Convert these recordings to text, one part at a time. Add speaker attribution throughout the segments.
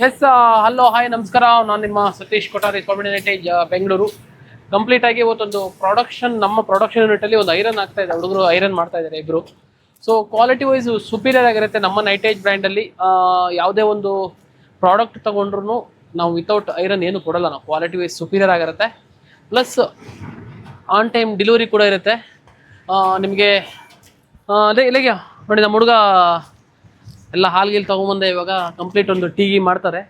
Speaker 1: Yes hello hi ನಮಸ್ಕಾರ. ನಾನು ನಿಮ್ಮ ಸತೀಶ್ ಕೊಠಾರಿ ಕಾಂಬಿನೇಟೇಜ್ ಬೆಂಗಳೂರು. ಕಂಪ್ಲೀಟ್ ಆಗಿ ಇವತ್ತೊಂದು ನಮ್ಮ ಪ್ರೊಡಕ್ಷನ್ ಯೂನಿಟ್ ಅಲ್ಲಿ ಒಂದು ಐರನ್ ಆಗ್ತಾ ಇದೆ. ಹುಡುಗರು ಐರನ್ ಮಾಡ್ತಾ ಇದ್ದಾರೆ ಇಬ್ರು. ಸೊ ಕ್ವಾಲಿಟಿ ವೈಸ್ ಸುಪೀರಿಯರ್ ಆಗಿರುತ್ತೆ. ನಮ್ಮ ನೈಟೇಜ್ ಬ್ರ್ಯಾಂಡ್ ಅಲ್ಲಿ ಯಾವುದೇ ಒಂದು ಪ್ರಾಡಕ್ಟ್ ತಗೊಂಡ್ರು ನಾವು ವಿತೌಟ್ ಐರನ್ ಏನು ಕೊಡಲ್ಲ. ನಾವು ಕ್ವಾಲಿಟಿ ವೈಸ್ ಸುಪೀರಿಯರ್ ಆಗಿರುತ್ತೆ. ಪ್ಲಸ್ ಆನ್ ಟೈಮ್ ಡೆಲಿವರಿ ಕೂಡ ಇರುತ್ತೆ ನಿಮಗೆ. ಅದೇ ಇಲ್ಲಿಗೆ ನೋಡಿ, ನಮ್ಮ ಹುಡುಗ ಎಲ್ಲ ಹಾಲ್ಗಿಲ್ ತೊಗೊಂಬಂದೆ. ಇವಾಗ ಕಂಪ್ಲೀಟ್ ಒಂದು ಟೀ ಮಾಡ್ತಾರೆ.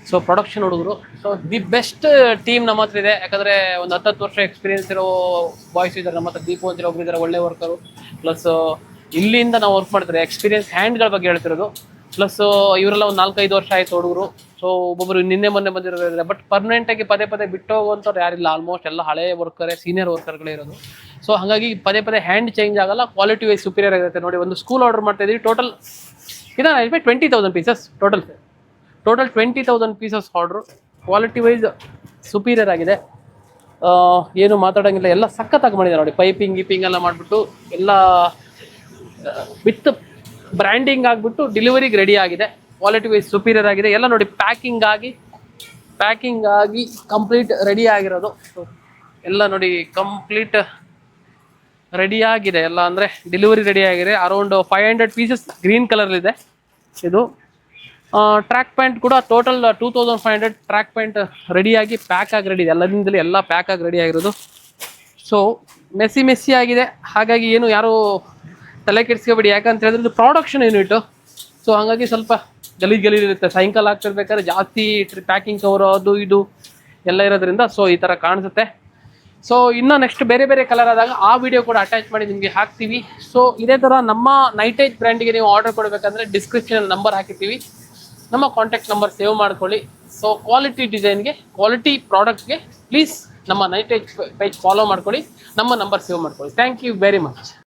Speaker 1: ಸೊ ಪ್ರೊಡಕ್ಷನ್ ಹುಡುಗರು. ಸೊ ದಿ ಬೆಸ್ಟ್ ಟೀಮ್ ನಮ್ಮ ಹತ್ರ ಇದೆ. ಯಾಕಂದರೆ ಒಂದು 10 ವರ್ಷ ಎಕ್ಸ್ಪೀರಿಯನ್ಸ್ ಇರೋ ಬಾಯ್ಸ್ ಇದ್ದಾರೆ ನಮ್ಮ ಹತ್ರ. ದೀಪು ಅಂತ ಒಬ್ಬರು ಇದ್ದಾರೆ, ಒಳ್ಳೆ ವರ್ಕರು. ಪ್ಲಸ್ ಇಲ್ಲಿಂದ ನಾವು ವರ್ಕ್ ಮಾಡ್ತಾರೆ. ಎಕ್ಸ್ಪೀರಿಯನ್ಸ್ ಹ್ಯಾಂಡ್ಗಳ ಬಗ್ಗೆ ಹೇಳ್ತಿರೋದು. ಪ್ಲಸ್ ಇವರೆಲ್ಲ ಒಂದು 4-5 ವರ್ಷ ಆಯಿತು ಹುಡುಗರು. ಸೊ ಒಬ್ಬೊಬ್ಬರು ನಿನ್ನೆ ಮೊನ್ನೆ ಬಂದಿರೋದಿಲ್ಲ. ಬಟ್ ಪರ್ಮನೆಂಟಾಗಿ ಪದೇ ಬಿಟ್ಟು ಹೋಗುವಂಥವ್ರು ಯಾರಿಲ್ಲ. ಆಲ್ಮೋಸ್ಟ್ ಎಲ್ಲ ಹಳೆ ವರ್ಕರೇ, ಸೀನಿಯರ್ ವರ್ಕರ್ಗಳೇ ಇರೋದು. ಸೊ ಹಾಗಾಗಿ ಪದೇ ಹ್ಯಾಂಡ್ ಚೇಂಜ್ ಆಗಲ್ಲ. ಕ್ವಾಲಿಟಿ ವೈಸ್ ಸುಪೀರಿಯರ್ ಆಗಿರುತ್ತೆ. ನೋಡಿ, ಒಂದು ಸ್ಕೂಲ್ ಆರ್ಡರ್ ಮಾಡ್ತಾ ಇದ್ದೀವಿ. Total 20,000 pieces total 20,000 pieces order. Quality wise superior ಆಗಿದೆ. ಏನು ಮಾತಾಡೋಂಗಿಲ್ಲ. ಎಲ್ಲ ಸಖತ್ತಾಗಿ ಮಾಡಿದ್ದಾರೆ ನೋಡಿ. ಪೈಪಿಂಗ್ ಎಲ್ಲ ಮಾಡಿಬಿಟ್ಟು ಎಲ್ಲ ವಿತ್ ಬ್ರ್ಯಾಂಡಿಂಗ್ ಆಗಿಬಿಟ್ಟು ಡೆಲಿವರಿಗೆ ರೆಡಿ ಆಗಿದೆ. ಕ್ವಾಲಿಟಿ ವೈಸ್ ಸುಪೀರಿಯರ್ ಆಗಿದೆ. ಎಲ್ಲ ನೋಡಿ, ಪ್ಯಾಕಿಂಗ್ ಆಗಿ ಕಂಪ್ಲೀಟ್ ರೆಡಿ ಆಗಿರೋದು. ಎಲ್ಲ ನೋಡಿ, ಕಂಪ್ಲೀಟ್ ರೆಡಿ ಆಗಿದೆ ಎಲ್ಲ. ಅಂದರೆ ಡೆಲಿವರಿ ರೆಡಿ ಆಗಿದೆ. ಅರೌಂಡ್ 500 ಪೀಸಸ್ ಗ್ರೀನ್ ಕಲರ್ಲಿದೆ ಇದು. ಟ್ರ್ಯಾಕ್ ಪ್ಯಾಂಟ್ ಕೂಡ ಟೋಟಲ್ 2,500 ಟ್ರ್ಯಾಕ್ ಪ್ಯಾಂಟ್ ರೆಡಿಯಾಗಿ ಪ್ಯಾಕ್ ಆಗಿ ರೆಡಿ ಇದೆ. ಎಲ್ಲದಿಂದಲೇ ಎಲ್ಲ ಪ್ಯಾಕ್ ಆಗಿ ರೆಡಿ ಆಗಿರೋದು. ಸೊ ಮೆಸ್ಸಿ ಆಗಿದೆ. ಹಾಗಾಗಿ ಏನು ಯಾರು ತಲೆ ಕೆಡಿಸ್ಕೋಬೇಡಿ. ಯಾಕಂತ ಹೇಳಿದ್ರೆ ಪ್ರೊಡಕ್ಷನ್ ಯೂನಿಟ್. ಸೊ ಹಾಗಾಗಿ ಸ್ವಲ್ಪ ಗಲೀಜ್ ಇರುತ್ತೆ. ಸಾಯಂಕಾಲ ಆಗ್ತಿರ್ಬೇಕಾದ್ರೆ ಜಾಸ್ತಿ ಪ್ಯಾಕಿಂಗ್ ಕವರ್ ಅದು ಇದು ಎಲ್ಲ ಇರೋದ್ರಿಂದ ಸೊ ಈ ಥರ ಕಾಣಿಸುತ್ತೆ. ಸೊ ಇನ್ನೂ ನೆಕ್ಸ್ಟ್ ಬೇರೆ ಕಲರ್ ಆದಾಗ ಆ ವಿಡಿಯೋ ಕೂಡ ಅಟ್ಯಾಚ್ ಮಾಡಿ ನಿಮಗೆ ಹಾಕ್ತೀವಿ. ಸೊ ಇದೇ ಥರ ನಮ್ಮ ನೈಟೇಜ್ ಬ್ರ್ಯಾಂಡಿಗೆ ನೀವು ಆರ್ಡರ್ ಕೊಡಬೇಕಂದ್ರೆ ಡಿಸ್ಕ್ರಿಪ್ಷನಲ್ಲಿ ನಂಬರ್ ಹಾಕಿರ್ತೀವಿ. ನಮ್ಮ ಕಾಂಟ್ಯಾಕ್ಟ್ ನಂಬರ್ ಸೇವ್ ಮಾಡ್ಕೊಳ್ಳಿ. ಸೊ ಕ್ವಾಲಿಟಿ ಡಿಸೈನ್ಗೆ, ಕ್ವಾಲಿಟಿ ಪ್ರಾಡಕ್ಟ್ಗೆ ಪ್ಲೀಸ್ ನಮ್ಮ ನೈಟೇಜ್ ಪೇಜ್ ಫಾಲೋ ಮಾಡ್ಕೊಳ್ಳಿ. ನಮ್ಮ ನಂಬರ್ ಸೇವ್ ಮಾಡ್ಕೊಳ್ಳಿ. Thank you very much.